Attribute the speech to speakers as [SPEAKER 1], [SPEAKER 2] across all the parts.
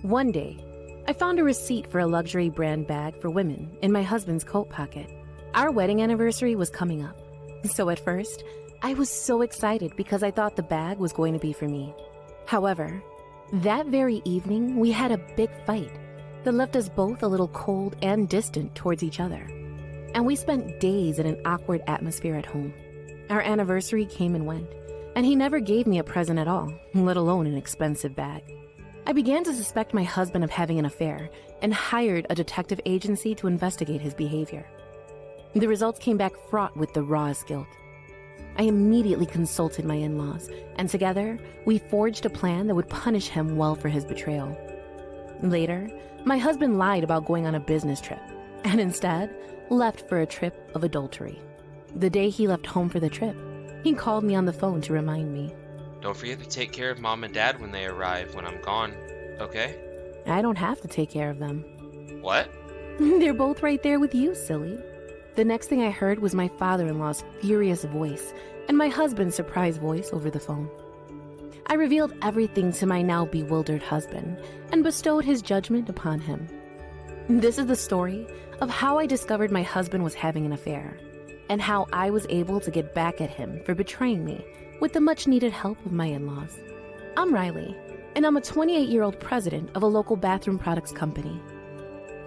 [SPEAKER 1] One day, I found a receipt for a luxury brand bag for women in my husband's coat pocket. Our wedding anniversary was coming up, so at first, I was so excited because I thought the bag was going to be for me. However, that very evening, we had a big fight that left us both a little cold and distant towards each other. And we spent days in an awkward atmosphere at home. Our anniversary came and went, and he never gave me a present at all, let alone an expensive bag. I began to suspect my husband of having an affair and hired a detective agency to investigate his behavior. The results came back fraught with the rawest guilt. I immediately consulted my in-laws, and together, we forged a plan that would punish him well for his betrayal. Later, my husband lied about going on a business trip, and instead left for a trip of adultery. The day he left home for the trip, he called me on the phone to remind me.
[SPEAKER 2] Don't forget to take care of Mom and Dad when they arrive when I'm gone, okay?
[SPEAKER 1] I don't have to take care of them.
[SPEAKER 2] What?
[SPEAKER 1] They're both right there with you, silly. The next thing I heard was my father-in-law's furious voice and my husband's surprised voice over the phone. I revealed everything to my now bewildered husband and bestowed his judgment upon him. This is the story of how I discovered my husband was having an affair and how I was able to get back at him for betraying me with the much-needed help of my in-laws. I'm Riley, and I'm a 28-year-old president of a local bathroom products company.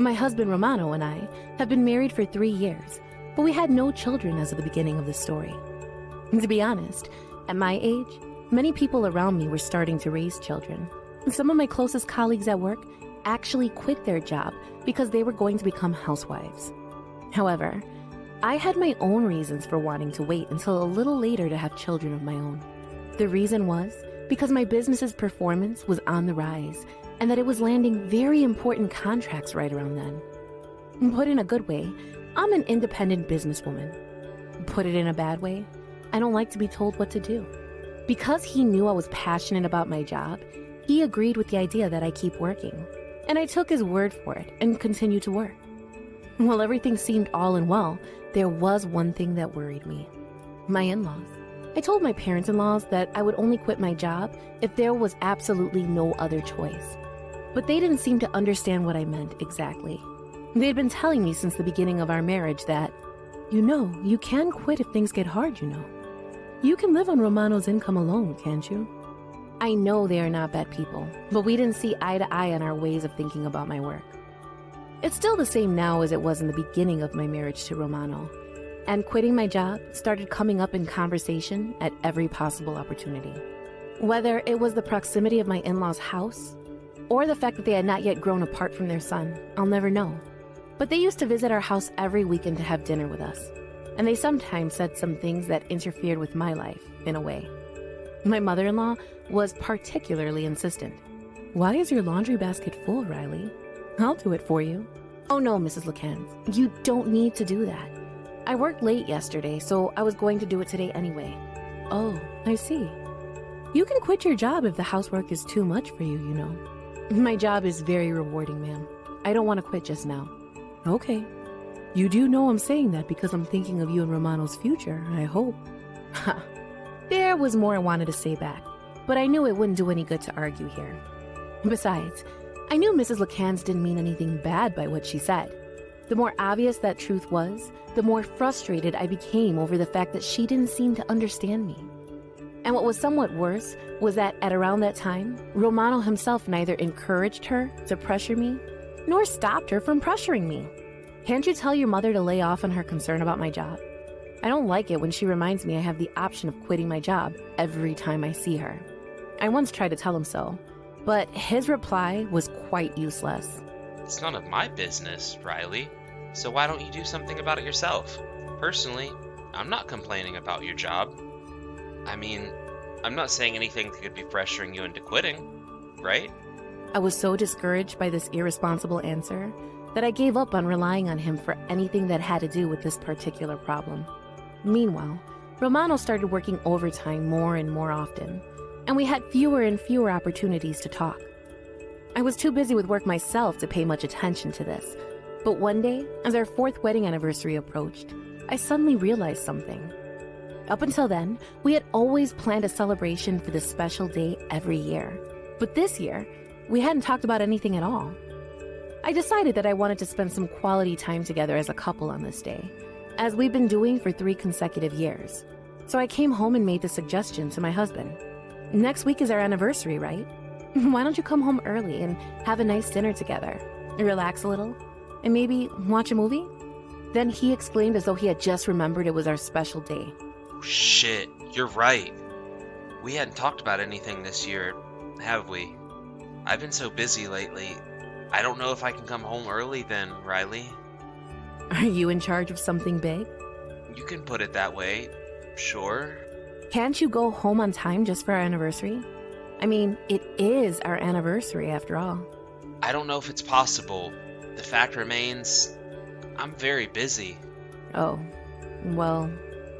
[SPEAKER 1] My husband Romano and I have been married for 3 years, but we had no children as of the beginning of the story. To be honest, at my age, many people around me were starting to raise children. Some of my closest colleagues at work actually quit their job because they were going to become housewives. However, I had my own reasons for wanting to wait until a little later to have children of my own. The reason was because my business's performance was on the rise and that it was landing very important contracts right around then. Put in a good way, I'm an independent businesswoman. Put it in a bad way, I don't like to be told what to do. Because he knew I was passionate about my job, he agreed with the idea that I keep working, and I took his word for it and continued to work. While everything seemed all in well, there was one thing that worried me. My in-laws. I told my parents-in-laws that I would only quit my job if there was absolutely no other choice. But they didn't seem to understand what I meant exactly. They had been telling me since the beginning of our marriage that, you can quit if things get hard, You can live on Romano's income alone, can't you? I know they are not bad people, but we didn't see eye to eye on our ways of thinking about my work. It's still the same now as it was in the beginning of my marriage to Romano, and quitting my job started coming up in conversation at every possible opportunity. Whether it was the proximity of my in-laws' house, or the fact that they had not yet grown apart from their son, I'll never know. But they used to visit our house every weekend to have dinner with us, and they sometimes said some things that interfered with my life, in a way. My mother-in-law was particularly insistent. Why is your laundry basket full, Riley? I'll do it for you. Oh no, Mrs. LeCans, you don't need to do that. I worked late yesterday, so I was going to do it today anyway. Oh, I see. You can quit your job if the housework is too much for you, My job is very rewarding, ma'am. I don't want to quit just now. Okay. You do know I'm saying that because I'm thinking of you and Romano's future, I hope. Ha. There was more I wanted to say back, but I knew it wouldn't do any good to argue here. Besides, I knew Mrs. LeCans didn't mean anything bad by what she said. The more obvious that truth was, the more frustrated I became over the fact that she didn't seem to understand me. And what was somewhat worse was that at around that time, Romano himself neither encouraged her to pressure me, nor stopped her from pressuring me. Can't you tell your mother to lay off on her concern about my job? I don't like it when she reminds me I have the option of quitting my job every time I see her. I once tried to tell him so, but his reply was quite useless.
[SPEAKER 2] It's none of my business, Riley. So why don't you do something about it yourself? Personally, I'm not complaining about your job. I mean, I'm not saying anything that could be pressuring you into quitting, right?
[SPEAKER 1] I was so discouraged by this irresponsible answer that I gave up on relying on him for anything that had to do with this particular problem. Meanwhile, Romano started working overtime more and more often, and we had fewer and fewer opportunities to talk. I was too busy with work myself to pay much attention to this, but one day, as our 4th wedding anniversary approached, I suddenly realized something. Up until then, we had always planned a celebration for this special day every year, but this year, we hadn't talked about anything at all. I decided that I wanted to spend some quality time together as a couple on this day, as we've been doing for 3 consecutive years. So I came home and made the suggestion to my husband. Next week is our anniversary, right? Why don't you come home early and have a nice dinner together, relax a little, and maybe watch a movie? Then he exclaimed as though he had just remembered it was our special day.
[SPEAKER 2] Shit, you're right. We hadn't talked about anything this year, have we? I've been so busy lately. I don't know if I can come home early then, Riley.
[SPEAKER 1] Are you in charge of something big?
[SPEAKER 2] You can put it that way, sure.
[SPEAKER 1] Can't you go home on time just for our anniversary? I mean, it is our anniversary after all.
[SPEAKER 2] I don't know if it's possible. The fact remains, I'm very busy.
[SPEAKER 1] Oh, well,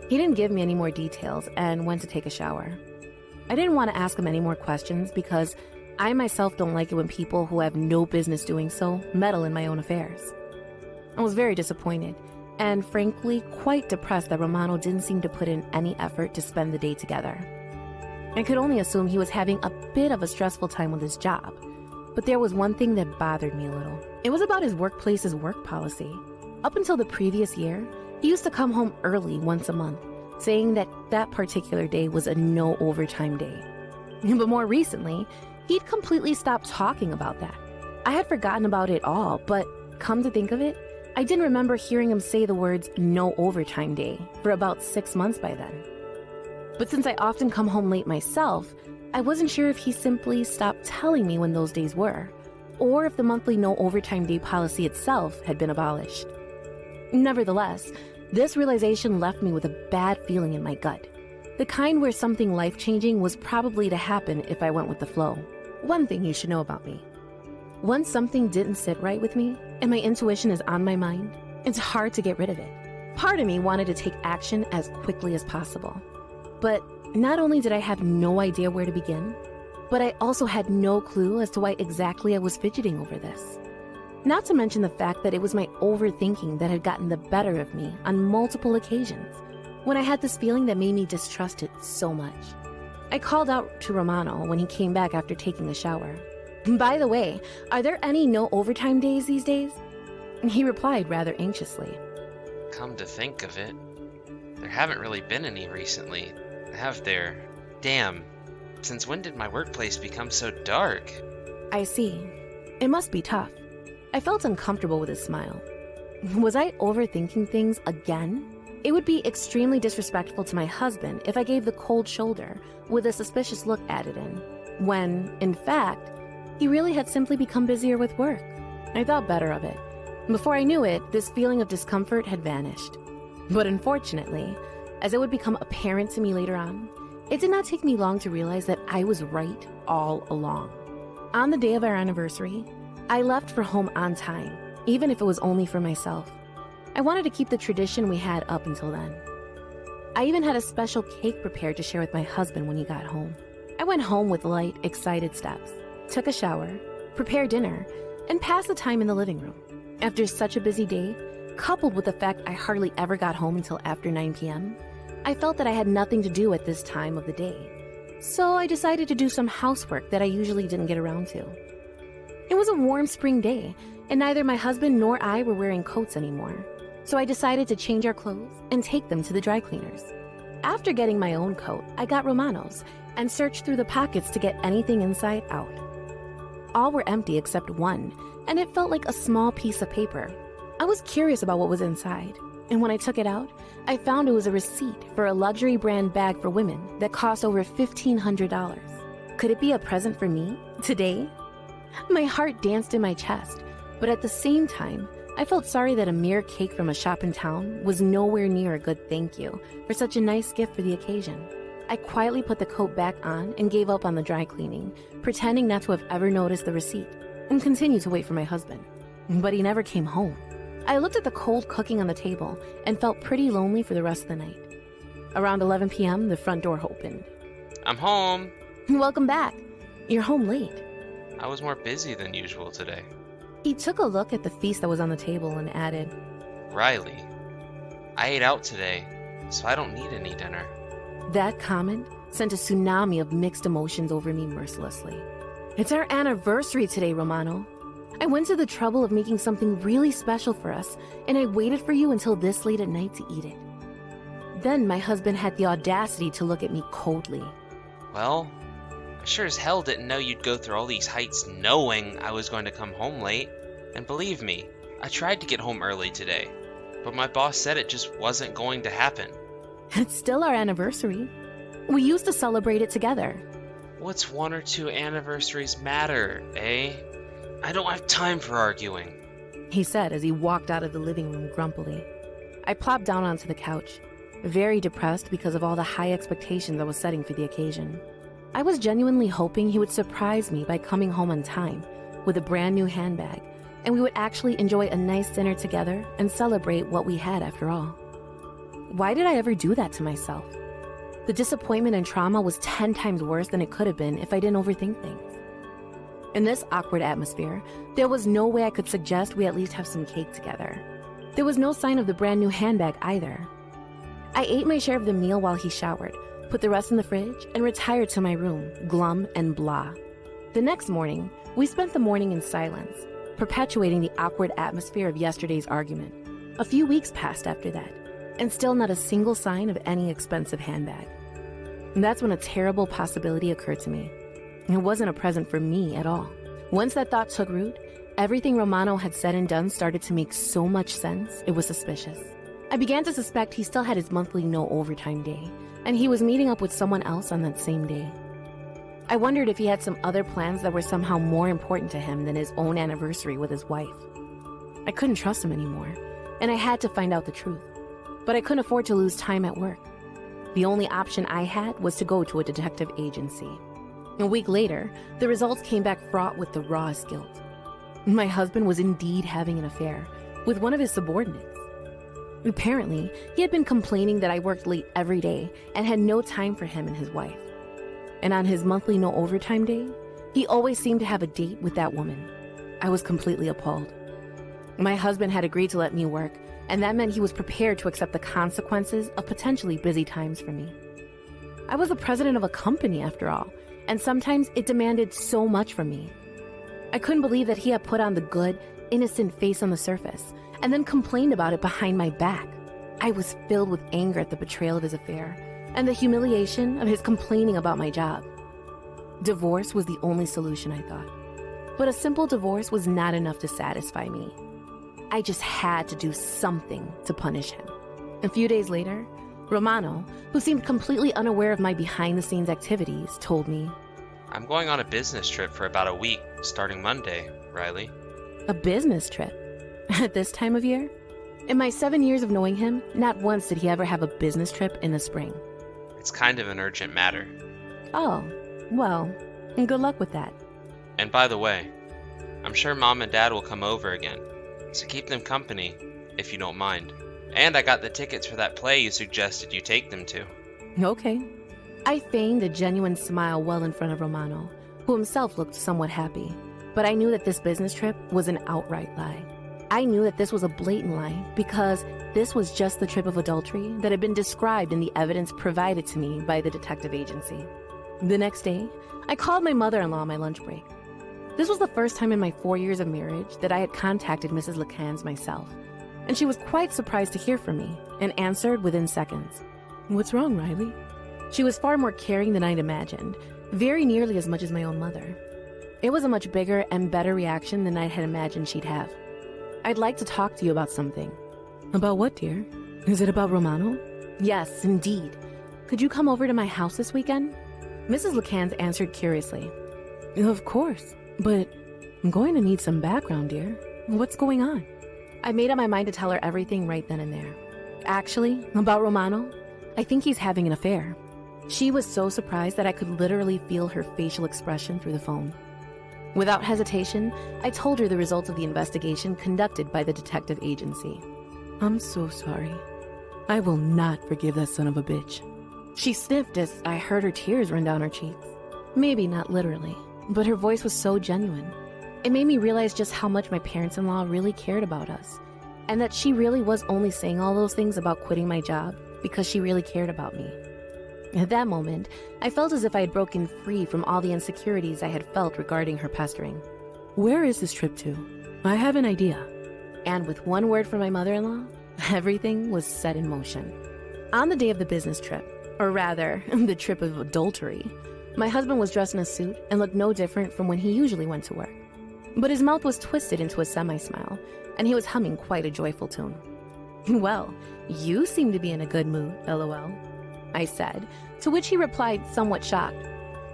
[SPEAKER 1] he didn't give me any more details and went to take a shower. I didn't want to ask him any more questions because I myself don't like it when people who have no business doing so meddle in my own affairs. I was very disappointed and frankly quite depressed that Romano didn't seem to put in any effort to spend the day together. I could only assume he was having a bit of a stressful time with his job, but there was one thing that bothered me a little. It was about his workplace's work policy. Up until the previous year, he used to come home early once a month, saying that that particular day was a no overtime day. But more recently, he'd completely stopped talking about that. I had forgotten about it all, but come to think of it, I didn't remember hearing him say the words no overtime day for about 6 months by then. But since I often come home late myself, I wasn't sure if he simply stopped telling me when those days were, or if the monthly no overtime day policy itself had been abolished. Nevertheless, this realization left me with a bad feeling in my gut, the kind where something life-changing was probably to happen if I went with the flow. One thing you should know about me. Once something didn't sit right with me, and my intuition is on my mind, it's hard to get rid of it. Part of me wanted to take action as quickly as possible. But not only did I have no idea where to begin, but I also had no clue as to why exactly I was fidgeting over this. Not to mention the fact that it was my overthinking that had gotten the better of me on multiple occasions, when I had this feeling that made me distrust it so much. I called out to Romano when he came back after taking a shower. By the way, are there any no overtime days these days? He replied rather anxiously.
[SPEAKER 2] Come to think of it, there haven't really been any recently, have there? Damn, since when did my workplace become so dark?
[SPEAKER 1] I see. It must be tough. I felt uncomfortable with his smile. Was I overthinking things again? It would be extremely disrespectful to my husband if I gave the cold shoulder with a suspicious look added in, when, in fact, he really had simply become busier with work. I thought better of it. Before I knew it, this feeling of discomfort had vanished. But unfortunately, as it would become apparent to me later on, it did not take me long to realize that I was right all along. On the day of our anniversary, I left for home on time, even if it was only for myself. I wanted to keep the tradition we had up until then. I even had a special cake prepared to share with my husband when he got home. I went home with light, excited steps, took a shower, prepared dinner, and passed the time in the living room. After such a busy day, coupled with the fact I hardly ever got home until after 9 p.m., I felt that I had nothing to do at this time of the day. So I decided to do some housework that I usually didn't get around to. It was a warm spring day, and neither my husband nor I were wearing coats anymore. So I decided to change our clothes and take them to the dry cleaners. After getting my own coat, I got Romano's and searched through the pockets to get anything inside out. All were empty except one, and it felt like a small piece of paper. I was curious about what was inside, and when I took it out, I found it was a receipt for a luxury brand bag for women that cost over $1,500. Could it be a present for me, today? My heart danced in my chest, but at the same time, I felt sorry that a mere cake from a shop in town was nowhere near a good thank you for such a nice gift for the occasion. I quietly put the coat back on and gave up on the dry cleaning, pretending not to have ever noticed the receipt, and continued to wait for my husband. But he never came home. I looked at the cold cooking on the table and felt pretty lonely for the rest of the night. Around 11 p.m., the front door opened.
[SPEAKER 2] I'm home.
[SPEAKER 1] Welcome back. You're home late.
[SPEAKER 2] I was more busy than usual today.
[SPEAKER 1] He took a look at the feast that was on the table and added,
[SPEAKER 2] Riley, I ate out today, so I don't need any dinner.
[SPEAKER 1] That comment sent a tsunami of mixed emotions over me mercilessly. It's our anniversary today, Romano. I went to the trouble of making something really special for us, and I waited for you until this late at night to eat it. Then my husband had the audacity to look at me coldly.
[SPEAKER 2] Well, I sure as hell didn't know you'd go through all these heights knowing I was going to come home late. And believe me, I tried to get home early today, but my boss said it just wasn't going to happen.
[SPEAKER 1] It's still our anniversary. We used to celebrate it together.
[SPEAKER 2] What's 1 or 2 anniversaries matter, eh? I don't have time for arguing,
[SPEAKER 1] he said as he walked out of the living room grumpily. I plopped down onto the couch, very depressed because of all the high expectations I was setting for the occasion. I was genuinely hoping he would surprise me by coming home on time with a brand new handbag, and we would actually enjoy a nice dinner together and celebrate what we had after all. Why did I ever do that to myself? The disappointment and trauma was 10 times worse than it could have been if I didn't overthink things. In this awkward atmosphere, there was no way I could suggest we at least have some cake together. There was no sign of the brand new handbag either. I ate my share of the meal while he showered, put the rest in the fridge, and retired to my room, glum and blah. The next morning, we spent the morning in silence, perpetuating the awkward atmosphere of yesterday's argument. A few weeks passed after that, and still not a single sign of any expensive handbag. And that's when a terrible possibility occurred to me. It wasn't a present for me at all. Once that thought took root, everything Romano had said and done started to make so much sense, it was suspicious. I began to suspect he still had his monthly no overtime day, and he was meeting up with someone else on that same day. I wondered if he had some other plans that were somehow more important to him than his own anniversary with his wife. I couldn't trust him anymore, and I had to find out the truth. But I couldn't afford to lose time at work. The only option I had was to go to a detective agency. A week later, the results came back fraught with the rawest guilt. My husband was indeed having an affair with one of his subordinates. Apparently, he had been complaining that I worked late every day and had no time for him and his wife. And on his monthly no overtime day, he always seemed to have a date with that woman. I was completely appalled. My husband had agreed to let me work, and that meant he was prepared to accept the consequences of potentially busy times for me. I was the president of a company, after all, and sometimes it demanded so much from me. I couldn't believe that he had put on the good, innocent face on the surface, and then complained about it behind my back. I was filled with anger at the betrayal of his affair, and the humiliation of his complaining about my job. Divorce was the only solution, I thought. But a simple divorce was not enough to satisfy me. I just had to do something to punish him. A few days later, Romano, who seemed completely unaware of my behind-the-scenes activities, told me,
[SPEAKER 2] I'm going on a business trip for about a week, starting Monday, Riley.
[SPEAKER 1] A business trip? At this time of year? In my 7 years of knowing him, not once did he ever have a business trip in the spring.
[SPEAKER 2] It's kind of an urgent matter.
[SPEAKER 1] Oh, well, good luck with that.
[SPEAKER 2] And by the way, I'm sure Mom and Dad will come over again, so keep them company, if you don't mind. And I got the tickets for that play you suggested you take them to.
[SPEAKER 1] Okay. I feigned a genuine smile well in front of Romano, who himself looked somewhat happy. But I knew that this business trip was an outright lie. I knew that this was a blatant lie because this was just the trip of adultery that had been described in the evidence provided to me by the detective agency. The next day, I called my mother-in-law on my lunch break. This was the first time in my 4 years of marriage that I had contacted Mrs. LeCans myself, and she was quite surprised to hear from me and answered within seconds. What's wrong, Riley? She was far more caring than I'd imagined, very nearly as much as my own mother. It was a much bigger and better reaction than I had imagined she'd have. I'd like to talk to you about something. About what, dear? Is it about Romano? Yes, indeed. Could you come over to my house this weekend? Mrs. LeCans answered curiously. Of course, but I'm going to need some background, dear. What's going on? I made up my mind to tell her everything right then and there. Actually, about Romano, I think he's having an affair. She was so surprised that I could literally feel her facial expression through the phone. Without hesitation, I told her the results of the investigation conducted by the detective agency. I'm so sorry. I will not forgive that son of a bitch. She sniffed as I heard her tears run down her cheeks. Maybe not literally, but her voice was so genuine. It made me realize just how much my parents-in-law really cared about us, and that she really was only saying all those things about quitting my job because she really cared about me. At that moment, I felt as if I had broken free from all the insecurities I had felt regarding her pestering. "Where is this trip to? I have an idea." And with one word from my mother-in-law, everything was set in motion. On the day of the business trip, or rather, the trip of adultery, my husband was dressed in a suit and looked no different from when he usually went to work. But his mouth was twisted into a semi-smile, and he was humming quite a joyful tune. "Well, you seem to be in a good mood, LOL," I said, to which he replied somewhat shocked.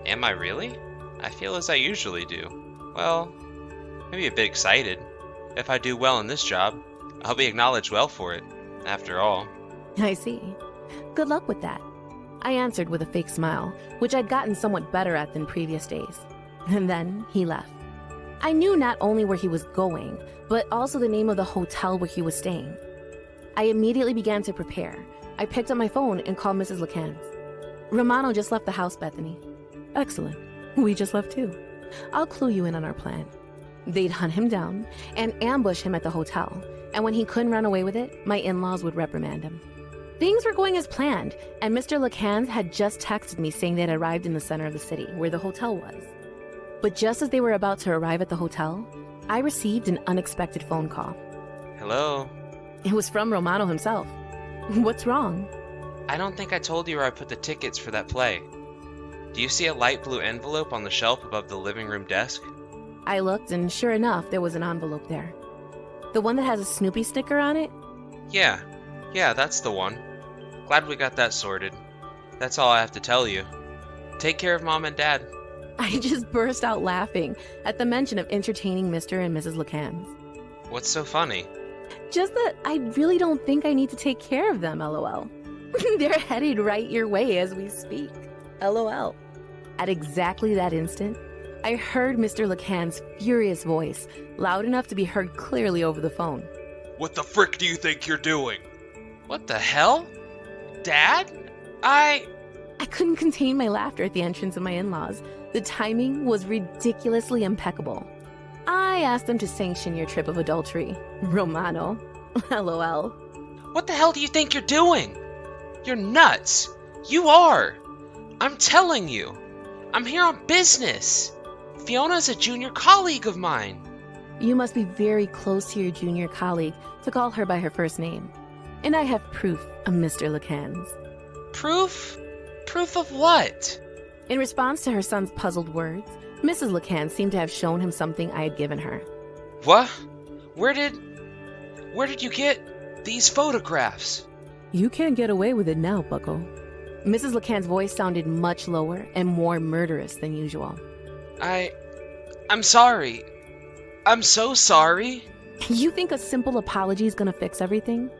[SPEAKER 2] Am I really? I feel as I usually do. Well, maybe a bit excited. If I do well in this job, I'll be acknowledged well for it, after all.
[SPEAKER 1] "I see. Good luck with that," I answered with a fake smile, which I'd gotten somewhat better at than previous days. And then he left. I knew not only where he was going, but also the name of the hotel where he was staying. I immediately began to prepare. I picked up my phone and called Mrs. LeCans. "Romano just left the house, Bethany." "Excellent. We just left too. I'll clue you in on our plan." They'd hunt him down and ambush him at the hotel, and when he couldn't run away with it, my in-laws would reprimand him. Things were going as planned, and Mr. LeCans had just texted me saying they'd arrived in the center of the city, where the hotel was. But just as they were about to arrive at the hotel, I received an unexpected phone call.
[SPEAKER 2] Hello?
[SPEAKER 1] It was from Romano himself. "What's wrong?"
[SPEAKER 2] I don't think I told you where I put the tickets for that play. Do you see a light blue envelope on the shelf above the living room desk?
[SPEAKER 1] I looked, and sure enough, there was an envelope there. "The one that has a Snoopy sticker on it?"
[SPEAKER 2] Yeah, that's the one. Glad we got that sorted. That's all I have to tell you. Take care of Mom and Dad.
[SPEAKER 1] I just burst out laughing at the mention of entertaining Mr. and Mrs. LeCans.
[SPEAKER 2] What's so funny?
[SPEAKER 1] Just that I really don't think I need to take care of them, LOL. They're headed right your way as we speak, LOL. At exactly that instant, I heard Mr. LeCan's furious voice, loud enough to be heard clearly over the phone.
[SPEAKER 3] "What the frick do you think you're doing?"
[SPEAKER 2] What the hell? Dad? I
[SPEAKER 1] couldn't contain my laughter at the entrance of my in-laws. The timing was ridiculously impeccable. "I asked them to sanction your trip of adultery, Romano." LOL.
[SPEAKER 2] What the hell do you think you're doing? You're nuts. You are. I'm telling you. I'm here on business. Fiona's a junior colleague of mine.
[SPEAKER 1] You must be very close to your junior colleague to call her by her first name. And I have proof of Mr. LeCans.
[SPEAKER 2] Proof? Proof of what?
[SPEAKER 1] In response to her son's puzzled words, Mrs. LeCans seemed to have shown him something I had given her.
[SPEAKER 2] What? Where did you get these photographs?
[SPEAKER 1] "You can't get away with it now, bucko." Mrs. LeCan's voice sounded much lower and more murderous than usual.
[SPEAKER 2] I'm sorry. I'm so sorry.
[SPEAKER 1] You think a simple apology is gonna fix everything?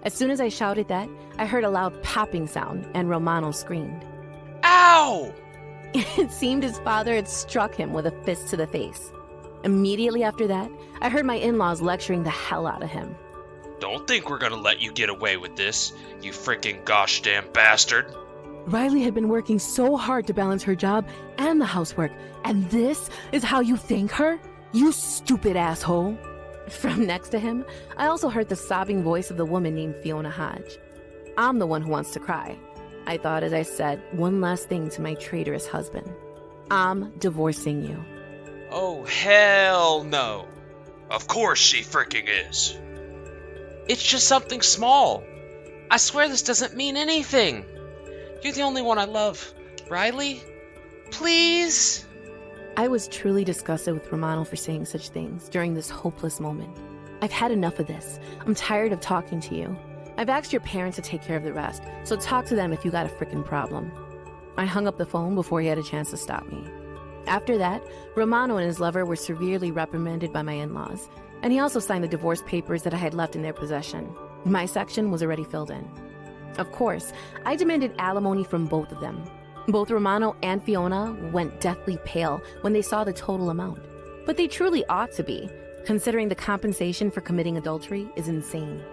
[SPEAKER 1] As soon as I shouted that, I heard a loud popping sound and Romano screamed.
[SPEAKER 2] Ow!
[SPEAKER 1] It seemed his father had struck him with a fist to the face. Immediately after that, I heard my in-laws lecturing the hell out of him.
[SPEAKER 3] "Don't think we're gonna let you get away with this, you freaking gosh damn bastard."
[SPEAKER 1] Riley had been working so hard to balance her job and the housework, and this is how you thank her? You stupid asshole. From next to him, I also heard the sobbing voice of the woman named Fiona Hodge. I'm the one who wants to cry, I thought as I said one last thing to my traitorous husband. I'm divorcing you.
[SPEAKER 2] Oh, hell no.
[SPEAKER 3] Of course she freaking is.
[SPEAKER 2] It's just something small. I swear this doesn't mean anything. You're the only one I love. Riley? Please?
[SPEAKER 1] I was truly disgusted with Romano for saying such things during this hopeless moment. I've had enough of this. I'm tired of talking to you. I've asked your parents to take care of the rest, so talk to them if you got a frickin' problem. I hung up the phone before he had a chance to stop me. After that, Romano and his lover were severely reprimanded by my in-laws, and he also signed the divorce papers that I had left in their possession. My section was already filled in. Of course, I demanded alimony from both of them. Both Romano and Fiona went deathly pale when they saw the total amount. But they truly ought to be, considering the compensation for committing adultery is insane.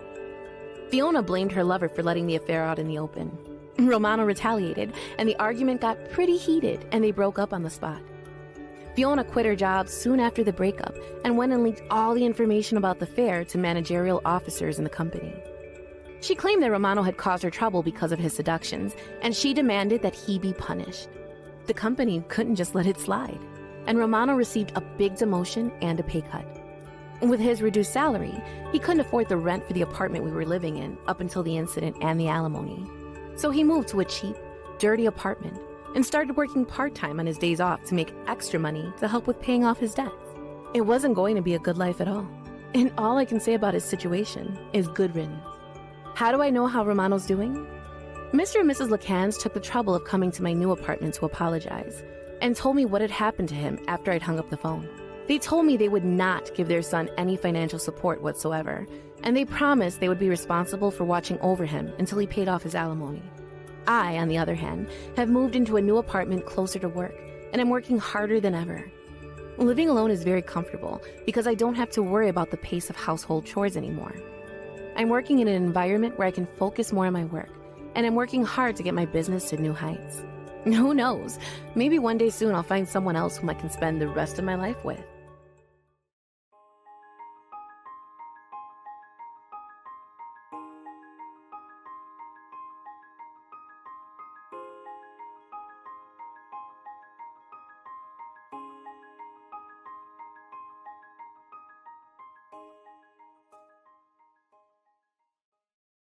[SPEAKER 1] Fiona blamed her lover for letting the affair out in the open. Romano retaliated, and the argument got pretty heated, and they broke up on the spot. Fiona quit her job soon after the breakup and went and leaked all the information about the affair to managerial officers in the company. She claimed that Romano had caused her trouble because of his seductions, and she demanded that he be punished. The company couldn't just let it slide, and Romano received a big demotion and a pay cut. With his reduced salary, he couldn't afford the rent for the apartment we were living in up until the incident and the alimony. So he moved to a cheap, dirty apartment and started working part-time on his days off to make extra money to help with paying off his debts. It wasn't going to be a good life at all. And all I can say about his situation is good riddance. How do I know how Romano's doing? Mr. and Mrs. LeCans took the trouble of coming to my new apartment to apologize and told me what had happened to him after I'd hung up the phone. They told me they would not give their son any financial support whatsoever, and they promised they would be responsible for watching over him until he paid off his alimony. I, on the other hand, have moved into a new apartment closer to work, and I'm working harder than ever. Living alone is very comfortable because I don't have to worry about the pace of household chores anymore. I'm working in an environment where I can focus more on my work, and I'm working hard to get my business to new heights. Who knows? Maybe one day soon I'll find someone else whom I can spend the rest of my life with.